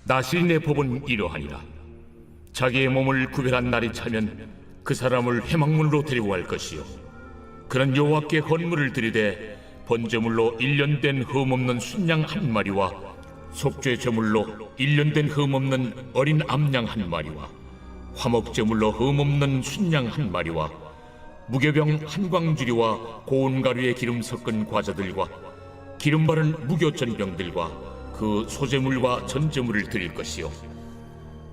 나실인의 법은 이러하니라. 자기의 몸을 구별한 날이 차면 그 사람을 회막문으로 데리고 갈 것이요, 그는 여호와께 헌물을 드리되 번제물로 1년 된 흠없는 순양 한 마리와 속죄 제물로 1년 된 흠없는 어린 암양 한 마리와 화목 제물로 흠없는 순양 한 마리와 무교병 한 광주리와 고운 가루에 기름 섞은 과자들과 기름 바른 무교전병들과 그 소제물과 전제물을 드릴 것이요,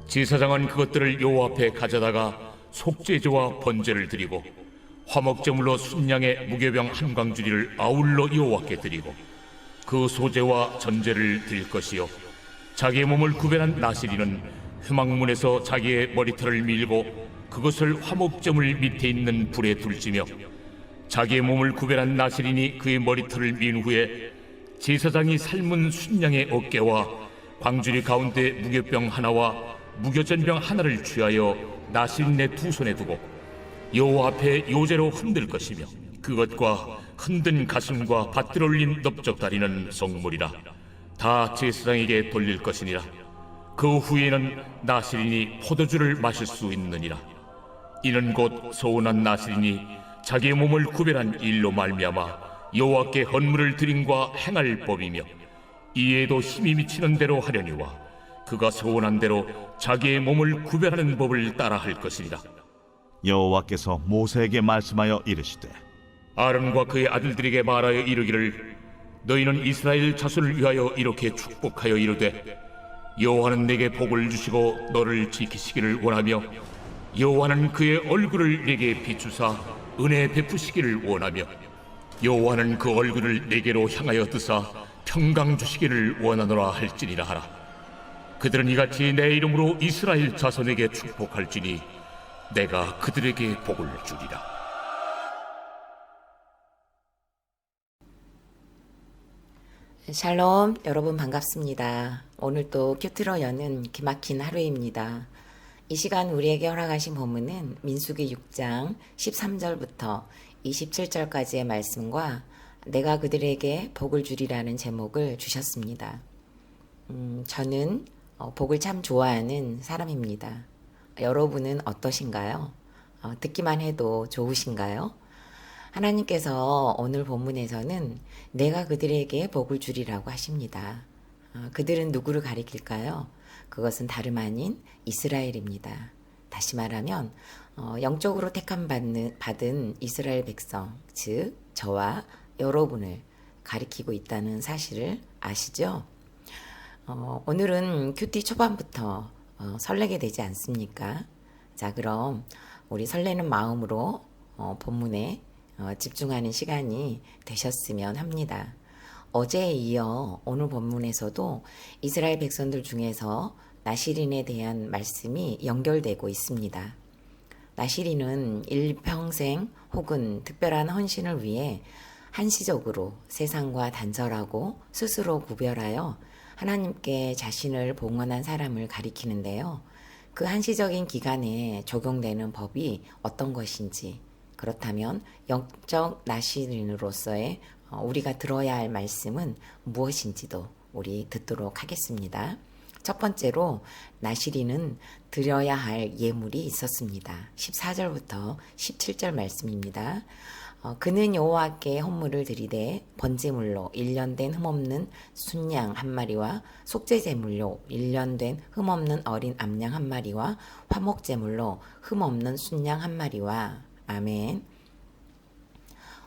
제사장은 그것들을 여호와 앞에 가져다가 속죄제와 번제를 드리고 화목제물로 순양의 무교병 한 광주리를 아울러 여호와께 드리고 그 소제와 전제를 드릴 것이요, 자기의 몸을 구별한 나실인은 회막문에서 자기의 머리털을 밀고 그것을 화목제물 밑에 있는 불에 둘지며, 자기의 몸을 구별한 나실인이 그의 머리털을 민 후에 제사장이 삶은 순양의 어깨와 광주리 가운데 무교병 하나와 무교전병 하나를 취하여 나실인의 두 손에 두고 여호와 앞에 요제로 흔들 것이며, 그것과 흔든 가슴과 받들어 올린 넓적다리는 성물이라 다 제사장에게 돌릴 것이니라. 그 후에는 나실인이 포도주를 마실 수 있느니라. 이는 곧 서운한 나실인이 자기의 몸을 구별한 일로 말미암아 여호와께 헌물을 드림과 행할 법이며, 이에도 힘이 미치는 대로 하려니와 그가 서운한 대로 자기의 몸을 구별하는 법을 따라 할 것이니라. 여호와께서 모세에게 말씀하여 이르시되, 아론과 그의 아들들에게 말하여 이르기를, 너희는 이스라엘 자손을 위하여 이렇게 축복하여 이르되, 여호와는 내게 복을 주시고 너를 지키시기를 원하며, 여호와는 그의 얼굴을 내게 비추사 은혜 베푸시기를 원하며, 여호와는 그 얼굴을 내게로 향하여 드사 평강 주시기를 원하노라 할지니라 하라. 그들은 이같이 내 이름으로 이스라엘 자손에게 축복할지니 내가 그들에게 복을 주리라. 샬롬, 여러분 반갑습니다. 오늘 또 큐티로 여는 기막힌 하루입니다. 이 시간 우리에게 허락하신 본문은 민수기 6장 13절부터 27절까지의 말씀과 내가 그들에게 복을 주리라는 제목을 주셨습니다. 저는 복을 참 좋아하는 사람입니다. 여러분은 어떠신가요? 듣기만 해도 좋으신가요? 하나님께서 오늘 본문에서는 내가 그들에게 복을 주리라고 하십니다. 그들은 누구를 가리킬까요? 그것은 다름 아닌 이스라엘입니다. 다시 말하면 영적으로 택함 받은 이스라엘 백성, 즉 저와 여러분을 가리키고 있다는 사실을 아시죠? 오늘은 큐티 초반부터 설레게 되지 않습니까? 자, 그럼 우리 설레는 마음으로 본문에 집중하는 시간이 되셨으면 합니다. 어제에 이어 오늘 본문에서도 이스라엘 백성들 중에서 나실인에 대한 말씀이 연결되고 있습니다. 나실인은 일평생 혹은 특별한 헌신을 위해 한시적으로 세상과 단절하고 스스로 구별하여 하나님께 자신을 봉헌한 사람을 가리키는데요. 그 한시적인 기간에 적용되는 법이 어떤 것인지, 그렇다면 영적 나실인으로서의 우리가 들어야 할 말씀은 무엇인지도 우리 듣도록 하겠습니다. 첫 번째로 나실인은 드려야 할 예물이 있었습니다. 14절부터 17절 말씀입니다. 그는 여호와께 헌물을 드리되 번제물로 1년 된 흠없는 순양 한 마리와 속죄제물로 1년 된 흠없는 어린 암양 한 마리와 화목제물로 흠없는 순양 한 마리와. 아멘.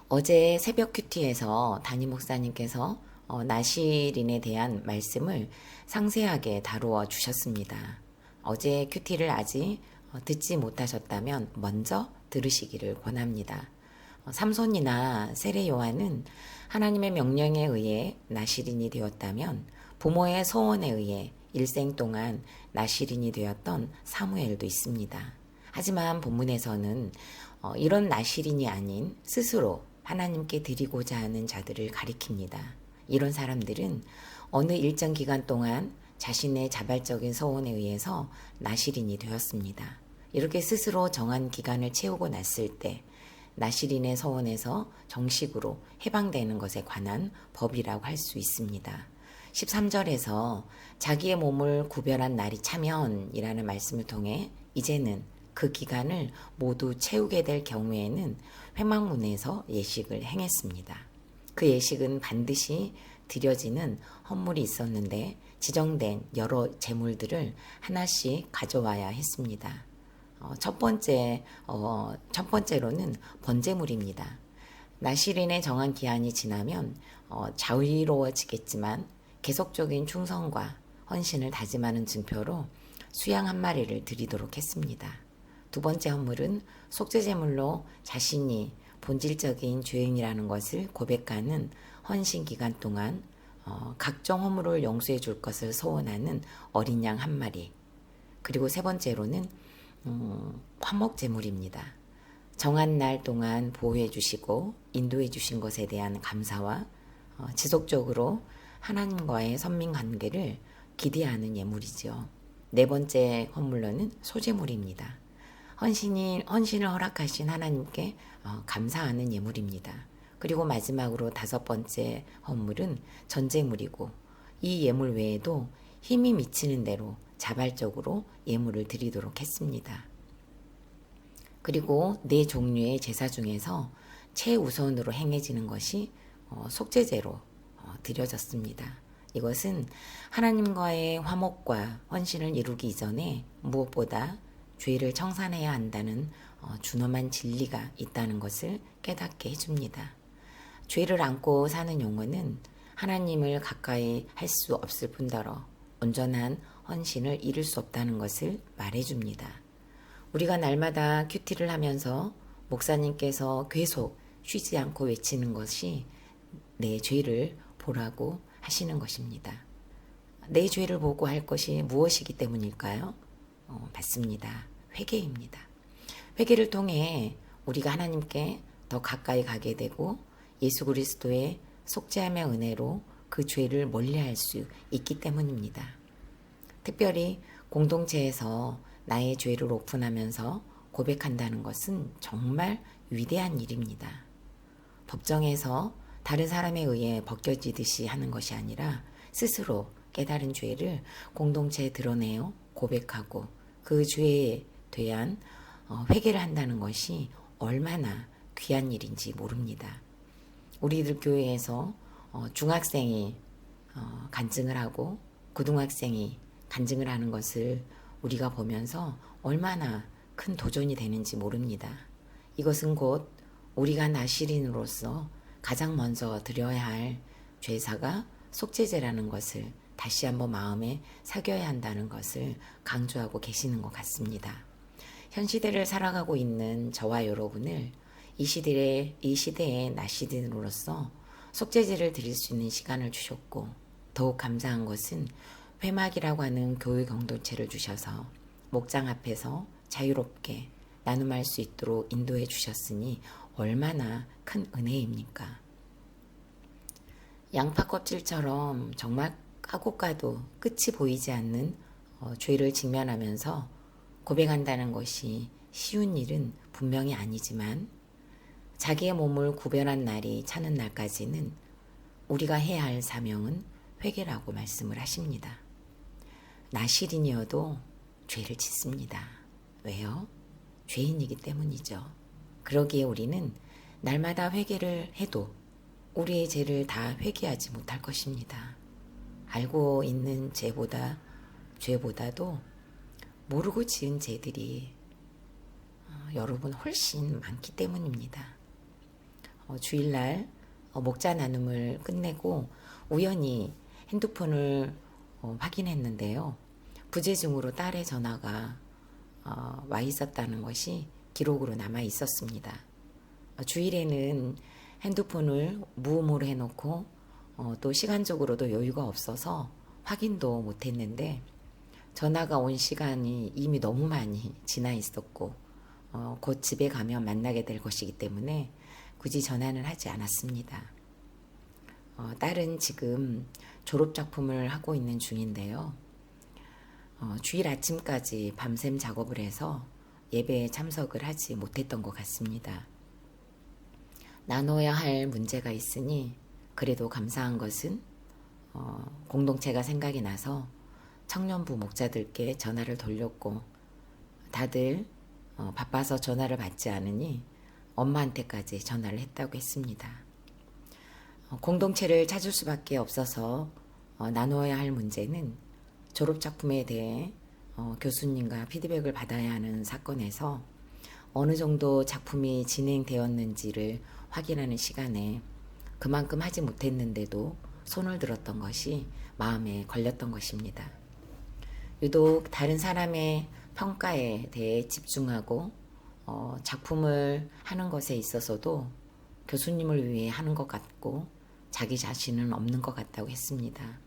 어제 새벽 큐티에서 담임 목사님께서 나실인에 대한 말씀을 상세하게 다루어 주셨습니다. 어제 큐티를 아직 듣지 못하셨다면 먼저 들으시기를 권합니다. 삼손이나 세례 요한은 하나님의 명령에 의해 나실인이 되었다면, 부모의 소원에 의해 일생 동안 나실인이 되었던 사무엘도 있습니다. 하지만 본문에서는 이런 나실인이 아닌 스스로 하나님께 드리고자 하는 자들을 가리킵니다. 이런 사람들은 어느 일정 기간 동안 자신의 자발적인 소원에 의해서 나실인이 되었습니다. 이렇게 스스로 정한 기간을 채우고 났을 때 나실인의 소원에서 정식으로 해방되는 것에 관한 법이라고 할 수 있습니다. 13절에서 자기의 몸을 구별한 날이 차면이라는 말씀을 통해 이제는 그 기간을 모두 채우게 될 경우에는 회막문에서 예식을 행했습니다. 그 예식은 반드시 드려지는 헌물이 있었는데 지정된 여러 제물들을 하나씩 가져와야 했습니다. 첫 번째로는 번제물입니다. 나시린의 정한 기한이 지나면 자유로워지겠지만 계속적인 충성과 헌신을 다짐하는 증표로 수양 한 마리를 드리도록 했습니다. 두 번째 헌물은 속죄제물로 자신이 본질적인 죄인이라는 것을 고백하는 헌신 기간 동안 각종 허물을 용서해 줄 것을 소원하는 어린 양 한 마리. 그리고 세 번째로는 화목제물입니다. 정한 날 동안 보호해 주시고 인도해 주신 것에 대한 감사와 지속적으로 하나님과의 선민 관계를 기대하는 예물이죠. 네 번째 헌물로는 소제물입니다. 헌신을 허락하신 하나님께 감사하는 예물입니다. 그리고 마지막으로 다섯 번째 헌물은 전제물이고 이 예물 외에도 힘이 미치는 대로 자발적으로 예물을 드리도록 했습니다. 그리고 네 종류의 제사 중에서 최우선으로 행해지는 것이 속죄제로 드려졌습니다. 이것은 하나님과의 화목과 헌신을 이루기 이전에 무엇보다 죄를 청산해야 한다는 준엄한 진리가 있다는 것을 깨닫게 해줍니다. 죄를 안고 사는 영혼은 하나님을 가까이 할 수 없을 뿐더러 온전한 헌신을 이룰 수 없다는 것을 말해줍니다. 우리가 날마다 큐티를 하면서 목사님께서 계속 쉬지 않고 외치는 것이 내 죄를 보라고 하시는 것입니다. 내 죄를 보고 할 것이 무엇이기 때문일까요? 맞습니다. 회개입니다. 회개를 통해 우리가 하나님께 더 가까이 가게 되고 예수 그리스도의 속죄함의 은혜로 그 죄를 멀리할 수 있기 때문입니다. 특별히 공동체에서 나의 죄를 오픈하면서 고백한다는 것은 정말 위대한 일입니다. 법정에서 다른 사람에 의해 벗겨지듯이 하는 것이 아니라 스스로 깨달은 죄를 공동체에 드러내어 고백하고 그 죄에 대한 회개를 한다는 것이 얼마나 귀한 일인지 모릅니다. 우리들 교회에서 중학생이 간증을 하고 고등학생이 간증을 하는 것을 우리가 보면서 얼마나 큰 도전이 되는지 모릅니다. 이것은 곧 우리가 나시린으로서 가장 먼저 드려야 할 죄사가 속죄제라는 것을 다시 한번 마음에 새겨야 한다는 것을 강조하고 계시는 것 같습니다. 현 시대를 살아가고 있는 저와 여러분을 이 시대의 나시린으로서 속죄제를 드릴 수 있는 시간을 주셨고 더욱 감사한 것은 회막이라고 하는 교회 공동체를 주셔서 목장 앞에서 자유롭게 나눔할 수 있도록 인도해 주셨으니 얼마나 큰 은혜입니까? 양파 껍질처럼 정말 까고 까도 끝이 보이지 않는 죄를 직면하면서 고백한다는 것이 쉬운 일은 분명히 아니지만 자기의 몸을 구별한 날이 차는 날까지는 우리가 해야 할 사명은 회개라고 말씀을 하십니다. 나시린이어도 죄를 짓습니다. 왜요? 죄인이기 때문이죠. 그러기에 우리는 날마다 회개를 해도 우리의 죄를 다 회개하지 못할 것입니다. 알고 있는 죄보다도 모르고 지은 죄들이 여러분 훨씬 많기 때문입니다. 주일날 목자 나눔을 끝내고 우연히 핸드폰을 확인했는데요. 부재중으로 딸의 전화가 와 있었다는 것이 기록으로 남아 있었습니다. 주일에는 핸드폰을 무음으로 해놓고 또 시간적으로도 여유가 없어서 확인도 못했는데 전화가 온 시간이 이미 너무 많이 지나 있었고 곧 집에 가면 만나게 될 것이기 때문에 굳이 전화는 하지 않았습니다. 딸은 지금 졸업작품을 하고 있는 중인데요. 주일 아침까지 밤샘 작업을 해서 예배에 참석을 하지 못했던 것 같습니다. 나눠야 할 문제가 있으니 그래도 감사한 것은 공동체가 생각이 나서 청년부 목자들께 전화를 돌렸고 다들 바빠서 전화를 받지 않으니 엄마한테까지 전화를 했다고 했습니다. 공동체를 찾을 수밖에 없어서 나누어야 할 문제는 졸업작품에 대해 교수님과 피드백을 받아야 하는 사건에서 어느 정도 작품이 진행되었는지를 확인하는 시간에 그만큼 하지 못했는데도 손을 들었던 것이 마음에 걸렸던 것입니다. 유독 다른 사람의 평가에 대해 집중하고 작품을 하는 것에 있어서도 교수님을 위해 하는 것 같고 자기 자신은 없는 것 같다고 했습니다.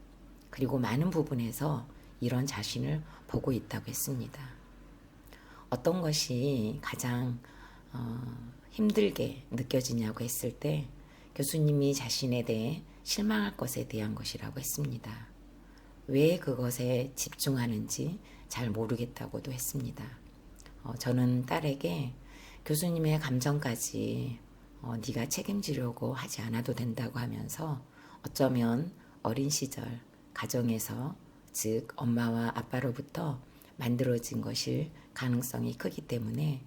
그리고 많은 부분에서 이런 자신을 보고 있다고 했습니다. 어떤 것이 가장 힘들게 느껴지냐고 했을 때 교수님이 자신에 대해 실망할 것에 대한 것이라고 했습니다. 왜 그것에 집중하는지 잘 모르겠다고도 했습니다. 저는 딸에게 교수님의 감정까지 네가 책임지려고 하지 않아도 된다고 하면서 어쩌면 어린 시절 가정에서 즉 엄마와 아빠로부터 만들어진 것일 가능성이 크기 때문에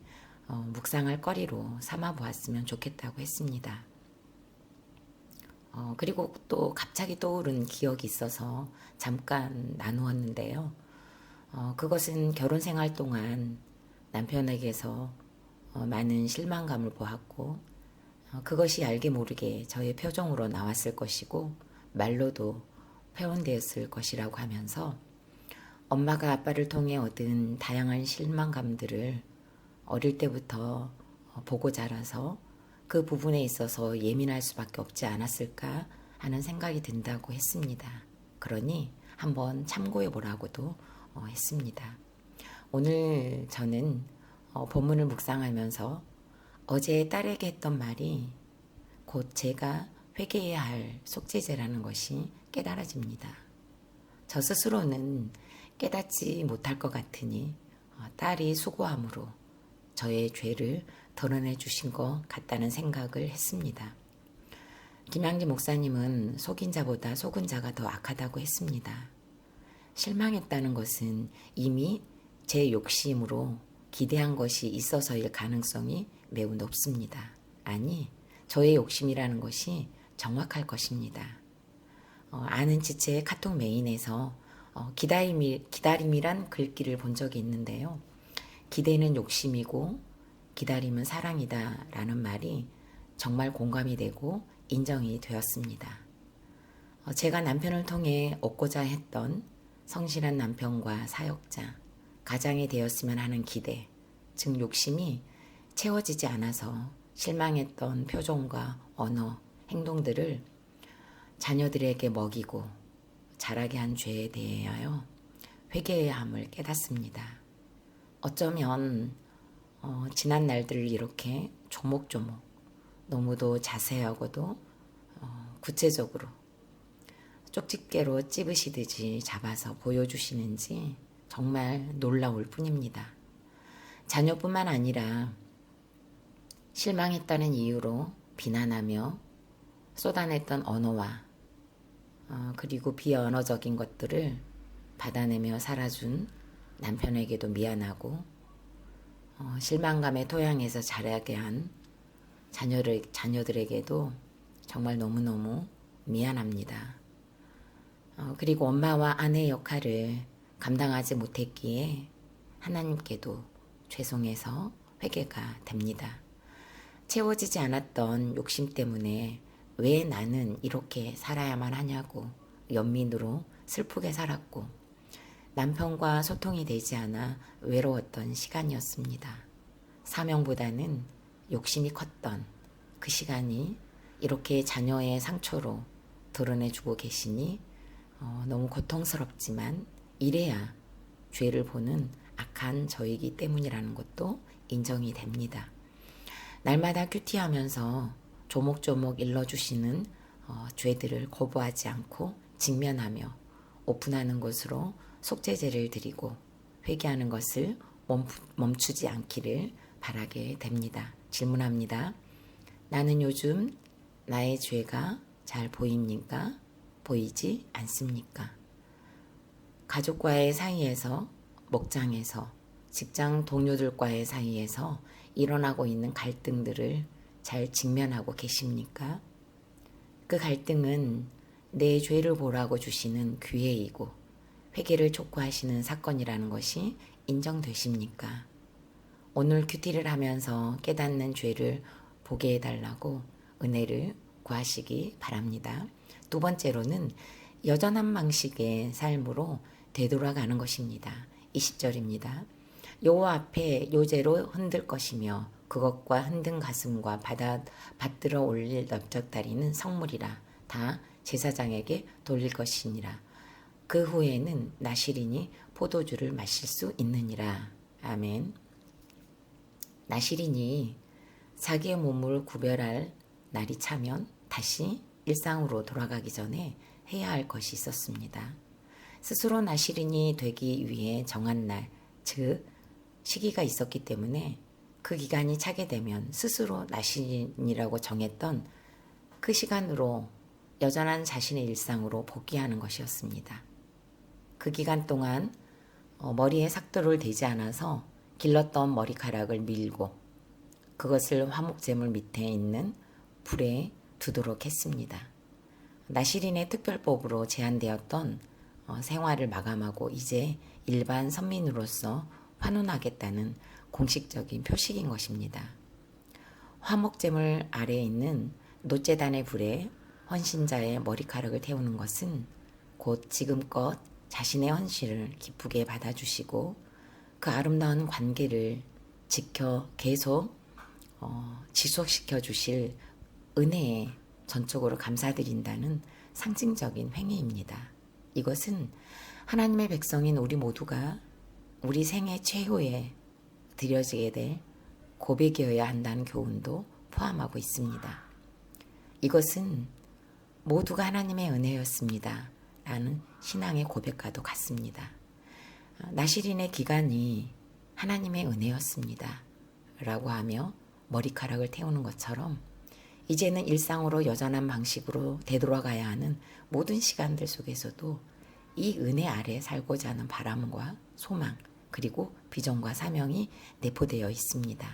묵상할 거리로 삼아 보았으면 좋겠다고 했습니다. 그리고 또 갑자기 떠오른 기억이 있어서 잠깐 나누었는데요. 그것은 결혼 생활 동안 남편에게서 많은 실망감을 보았고 그것이 알게 모르게 저의 표정으로 나왔을 것이고 말로도 표현되었을 것이라고 하면서 엄마가 아빠를 통해 얻은 다양한 실망감들을 어릴 때부터 보고 자라서 그 부분에 있어서 예민할 수밖에 없지 않았을까 하는 생각이 든다고 했습니다. 그러니 한번 참고해 보라고도 했습니다. 오늘 저는 본문을 묵상하면서 어제 딸에게 했던 말이 곧 제가 회개해야 할 속죄제라는 것이 깨달아집니다. 저 스스로는 깨닫지 못할 것 같으니 딸이 수고함으로 저의 죄를 드러내 주신 것 같다는 생각을 했습니다. 김양지 목사님은 속인 자보다 속은 자가 더 악하다고 했습니다. 실망했다는 것은 이미 제 욕심으로 기대한 것이 있어서일 가능성이 매우 높습니다. 아니, 저의 욕심이라는 것이 정확할 것입니다. 아는 지체의 카톡 메인에서 기다림이란 글귀를 본 적이 있는데요. 기대는 욕심이고 기다림은 사랑이다 라는 말이 정말 공감이 되고 인정이 되었습니다. 제가 남편을 통해 얻고자 했던 성실한 남편과 사역자, 가장이 되었으면 하는 기대, 즉 욕심이 채워지지 않아서 실망했던 표정과 언어, 행동들을 자녀들에게 먹이고 자라게 한 죄에 대하여 회개해야 함을 깨닫습니다. 어쩌면 지난 날들을 이렇게 조목조목 너무도 자세하고도 구체적으로 쪽집게로 찝으시듯이 잡아서 보여주시는지 정말 놀라울 뿐입니다. 자녀뿐만 아니라 실망했다는 이유로 비난하며 쏟아냈던 언어와 그리고 비언어적인 것들을 받아내며 살아준 남편에게도 미안하고 실망감의 토양에서 자라게 한 자녀들에게도 정말 너무너무 미안합니다. 그리고 엄마와 아내의 역할을 감당하지 못했기에 하나님께도 죄송해서 회개가 됩니다. 채워지지 않았던 욕심 때문에 왜 나는 이렇게 살아야만 하냐고 연민으로 슬프게 살았고 남편과 소통이 되지 않아 외로웠던 시간이었습니다. 사명보다는 욕심이 컸던 그 시간이 이렇게 자녀의 상처로 드러내주고 계시니 너무 고통스럽지만 이래야 죄를 보는 악한 저이기 때문이라는 것도 인정이 됩니다. 날마다 큐티하면서 조목조목 일러주시는 죄들을 거부하지 않고 직면하며 오픈하는 것으로 속죄제를 드리고 회개하는 것을 멈추지 않기를 바라게 됩니다. 질문합니다. 나는 요즘 나의 죄가 잘 보입니까? 보이지 않습니까? 가족과의 사이에서, 목장에서, 직장 동료들과의 사이에서 일어나고 있는 갈등들을 잘 직면하고 계십니까? 그 갈등은 내 죄를 보라고 주시는 기회이고 회개를 촉구하시는 사건이라는 것이 인정되십니까? 오늘 큐티를 하면서 깨닫는 죄를 보게 해달라고 은혜를 구하시기 바랍니다. 두 번째로는 여전한 방식의 삶으로 되돌아가는 것입니다. 20절입니다. 여호와 앞에 요제로 흔들 것이며 그것과 흔든 가슴과 받들어 올릴 넓적다리는 성물이라 다 제사장에게 돌릴 것이니라. 그 후에는 나실인이 포도주를 마실 수 있느니라. 아멘. 나실인이 자기의 몸을 구별할 날이 차면 다시 일상으로 돌아가기 전에 해야 할 것이 있었습니다. 스스로 나실인이 되기 위해 정한 날, 즉 시기가 있었기 때문에 그 기간이 차게 되면 스스로 나실인이라고 정했던 그 시간으로 여전한 자신의 일상으로 복귀하는 것이었습니다. 그 기간 동안 머리에 삭도를 대지 않아서 길렀던 머리카락을 밀고 그것을 화목제물 밑에 있는 불에 두도록 했습니다. 나실인의 특별법으로 제한되었던 생활을 마감하고 이제 일반 선민으로서 환원하겠다는 공식적인 표식인 것입니다. 화목제물 아래에 있는 노제단의 불에 헌신자의 머리카락을 태우는 것은 곧 지금껏 자신의 헌신을 기쁘게 받아주시고 그 아름다운 관계를 지켜 계속 지속시켜 주실 은혜에 전적으로 감사드린다는 상징적인 행위입니다. 이것은 하나님의 백성인 우리 모두가 우리 생애 최후에 드려지게 될 고백이어야 한다는 교훈도 포함하고 있습니다. 이것은 모두가 하나님의 은혜였습니다. 라는 신앙의 고백과도 같습니다. 나실인의 기간이 하나님의 은혜였습니다. 라고 하며 머리카락을 태우는 것처럼 이제는 일상으로 여전한 방식으로 되돌아가야 하는 모든 시간들 속에서도 이 은혜 아래 살고자 하는 바람과 소망 그리고 비전과 사명이 내포되어 있습니다.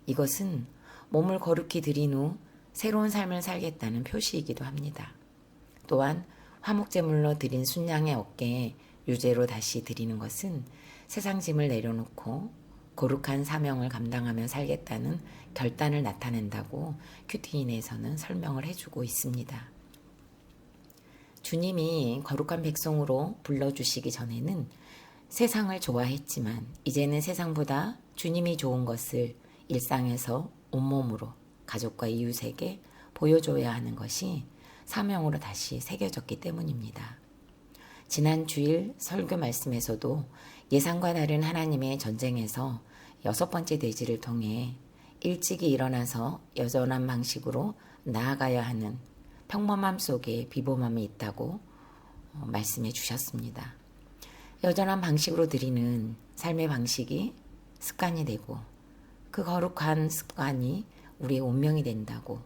이것은 몸을 거룩히 드린 후 새로운 삶을 살겠다는 표시이기도 합니다. 또한 화목제물로 드린 순양의 어깨에 유제로 다시 드리는 것은 세상 짐을 내려놓고 거룩한 사명을 감당하며 살겠다는 결단을 나타낸다고 큐티인에서는 설명을 해주고 있습니다. 주님이 거룩한 백성으로 불러주시기 전에는 세상을 좋아했지만 이제는 세상보다 주님이 좋은 것을 일상에서 온몸으로 가족과 이웃에게 보여줘야 하는 것이 사명으로 다시 새겨졌기 때문입니다. 지난 주일 설교 말씀에서도 예상과 다른 하나님의 전쟁에서 6번째 대지를 통해 일찍이 일어나서 여전한 방식으로 나아가야 하는 평범함 속에 비범함이 있다고 말씀해 주셨습니다. 여전한 방식으로 드리는 삶의 방식이 습관이 되고 그 거룩한 습관이 우리의 운명이 된다고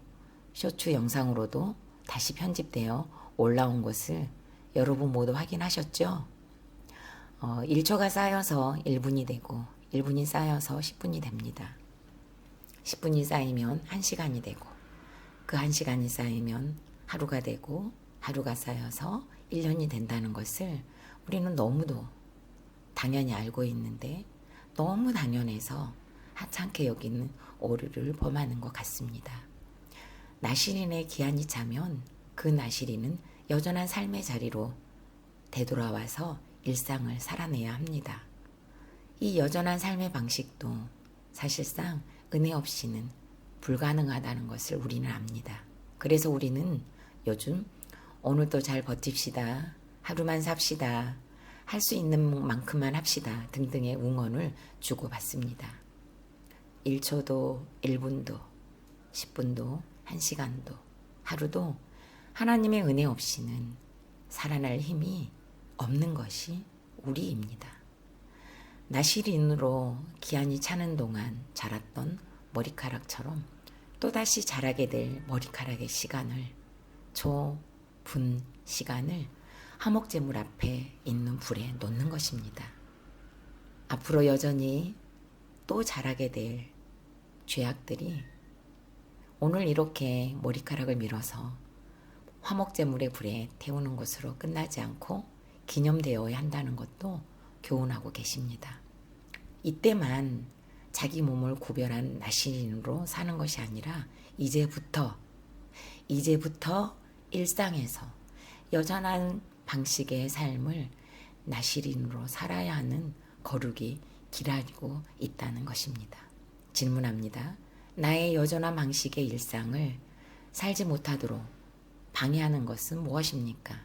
쇼츠 영상으로도 다시 편집되어 올라온 것을 여러분 모두 확인하셨죠? 1초가 쌓여서 1분이 되고 1분이 쌓여서 10분이 됩니다. 10분이 쌓이면 1시간이 되고 그 1시간이 쌓이면 하루가 되고 하루가 쌓여서 1년이 된다는 것을 우리는 너무도 당연히 알고 있는데 너무 당연해서 하찮게 여기는 오류를 범하는 것 같습니다. 나실인의 기한이 차면 그 나실인은 여전한 삶의 자리로 되돌아와서 일상을 살아내야 합니다. 이 여전한 삶의 방식도 사실상 은혜 없이는 불가능하다는 것을 우리는 압니다. 그래서 우리는 요즘 오늘도 잘 버팁시다, 하루만 삽시다, 할 수 있는 만큼만 합시다 등등의 응원을 주고받습니다. 1초도 1분도 10분도 1시간도 하루도 하나님의 은혜 없이는 살아날 힘이 없는 것이 우리입니다. 나실인으로 기한이 차는 동안 자랐던 머리카락처럼 또다시 자라게 될 머리카락의 시간을 줘 분 시간을 화목제물 앞에 있는 불에 놓는 것입니다. 앞으로 여전히 또 자라게 될 죄악들이 오늘 이렇게 머리카락을 밀어서 화목제물의 불에 태우는 것으로 끝나지 않고 기념되어야 한다는 것도 교훈하고 계십니다. 이때만 자기 몸을 구별한 나시린으로 사는 것이 아니라 이제부터 일상에서 여전한 방식의 삶을 나시린으로 살아야 하는 거룩이 기다리고 있다는 것입니다. 질문합니다. 나의 여전한 방식의 일상을 살지 못하도록 방해하는 것은 무엇입니까?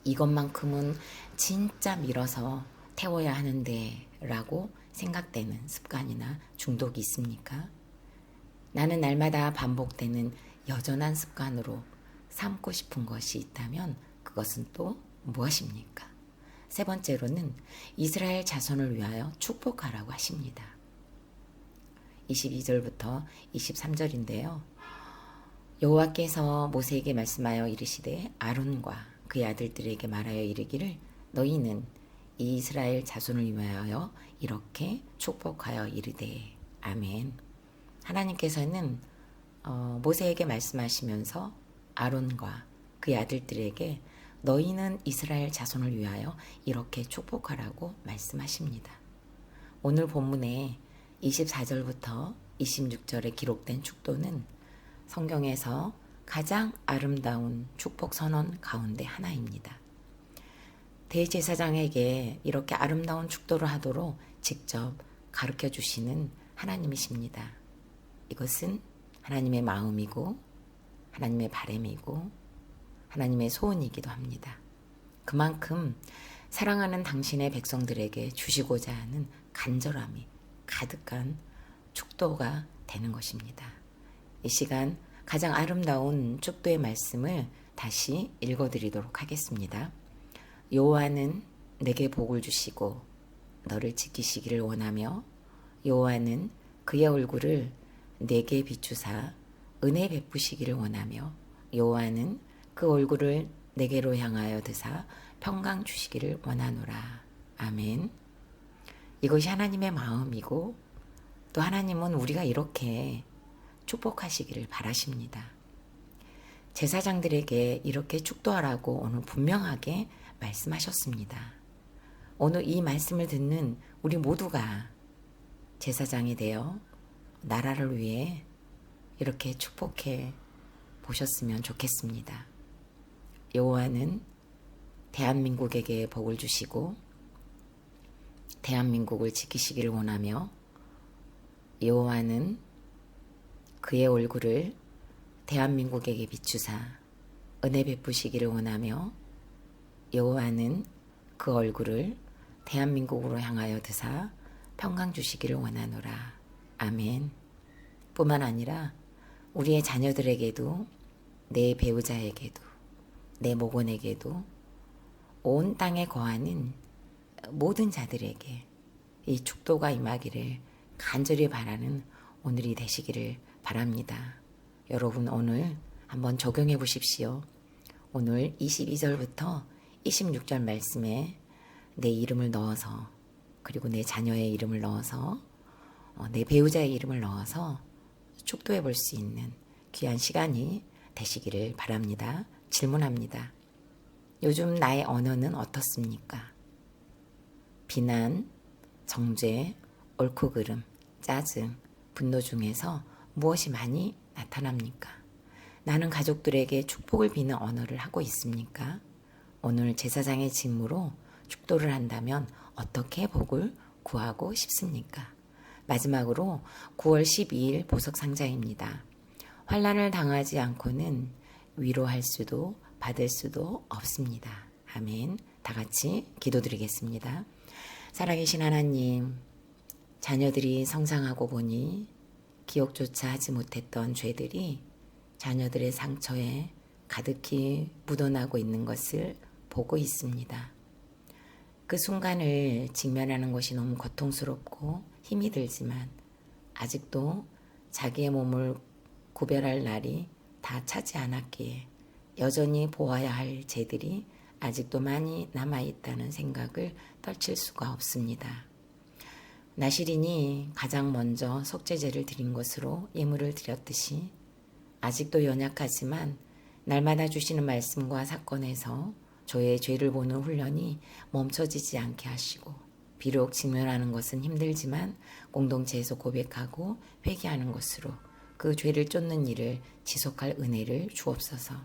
이것만큼은 진짜 밀어서 태워야 하는데 라고 생각되는 습관이나 중독이 있습니까? 나는 날마다 반복되는 여전한 습관으로 삼고 싶은 것이 있다면 그것은 또 무엇입니까? 세 번째로는 이스라엘 자손을 위하여 축복하라고 하십니다. 22절부터 23절인데요. 여호와께서 모세에게 말씀하여 이르시되 아론과 그의 아들들에게 말하여 이르기를 너희는 이 이스라엘 자손을 위하여 이렇게 축복하여 이르되 아멘. 하나님께서는 모세에게 말씀하시면서 아론과 그의 아들들에게 너희는 이스라엘 자손을 위하여 이렇게 축복하라고 말씀하십니다. 오늘 본문에 24절부터 26절에 기록된 축도는 성경에서 가장 아름다운 축복 선언 가운데 하나입니다. 대제사장에게 이렇게 아름다운 축도를 하도록 직접 가르쳐 주시는 하나님이십니다. 이것은 하나님의 마음이고 하나님의 바람이고 하나님의 소원이기도 합니다. 그만큼 사랑하는 당신의 백성들에게 주시고자 하는 간절함이 가득한 축도가 되는 것입니다. 이 시간 가장 아름다운 축도의 말씀을 다시 읽어드리도록 하겠습니다. 여호와는 내게 복을 주시고 너를 지키시기를 원하며 여호와는 그의 얼굴을 내게 비추사 은혜 베푸시기를 원하며 여호와는 그 얼굴을 내게로 향하여 드사 평강 주시기를 원하노라. 아멘. 이것이 하나님의 마음이고 또 하나님은 우리가 이렇게 축복하시기를 바라십니다. 제사장들에게 이렇게 축도하라고 오늘 분명하게 말씀하셨습니다. 오늘 이 말씀을 듣는 우리 모두가 제사장이 되어 나라를 위해 이렇게 축복해 보셨으면 좋겠습니다. 여호와는 대한민국에게 복을 주시고 대한민국을 지키시기를 원하며 여호와는 그의 얼굴을 대한민국에게 비추사 은혜 베푸시기를 원하며 여호와는 그 얼굴을 대한민국으로 향하여 드사 평강 주시기를 원하노라. 아멘. 뿐만 아니라 우리의 자녀들에게도 내 배우자에게도 내 모건에게도 온 땅에 거하는 모든 자들에게 이 축도가 임하기를 간절히 바라는 오늘이 되시기를 바랍니다. 여러분 오늘 한번 적용해 보십시오. 오늘 22절부터 26절 말씀에 내 이름을 넣어서 그리고 내 자녀의 이름을 넣어서 내 배우자의 이름을 넣어서 축도해 볼 수 있는 귀한 시간이 되시기를 바랍니다. 질문합니다. 요즘 나의 언어는 어떻습니까? 비난, 정죄, 옳고 그름, 짜증, 분노 중에서 무엇이 많이 나타납니까? 나는 가족들에게 축복을 비는 언어를 하고 있습니까? 오늘 제사장의 직무로 축도를 한다면 어떻게 복을 구하고 싶습니까? 마지막으로 9월 12일 보석상자입니다. 환난을 당하지 않고는 위로할 수도 받을 수도 없습니다. 아멘. 다 같이 기도드리겠습니다. 살아계신 하나님, 자녀들이 성장하고 보니 기억조차 하지 못했던 죄들이 자녀들의 상처에 가득히 묻어나고 있는 것을 보고 있습니다. 그 순간을 직면하는 것이 너무 고통스럽고 힘이 들지만 아직도 자기의 몸을 구별할 날이 다 차지 않았기에 여전히 보아야 할 죄들이 아직도 많이 남아있다는 생각을 떨칠 수가 없습니다. 나시린이 가장 먼저 속죄제를 드린 것으로 예물을 드렸듯이 아직도 연약하지만 날마다 주시는 말씀과 사건에서 저의 죄를 보는 훈련이 멈춰지지 않게 하시고 비록 직면하는 것은 힘들지만 공동체에서 고백하고 회개하는 것으로 그 죄를 쫓는 일을 지속할 은혜를 주옵소서.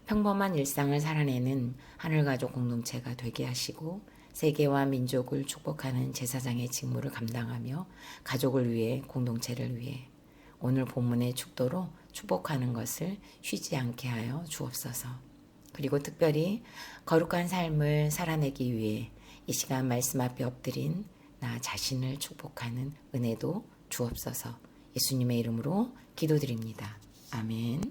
평범한 일상을 살아내는 하늘가족 공동체가 되게 하시고 세계와 민족을 축복하는 제사장의 직무를 감당하며 가족을 위해 공동체를 위해 오늘 본문의 축도로 축복하는 것을 쉬지 않게 하여 주옵소서. 그리고 특별히 거룩한 삶을 살아내기 위해 이 시간 말씀 앞에 엎드린 나 자신을 축복하는 은혜도 주옵소서. 예수님의 이름으로 기도드립니다. 아멘.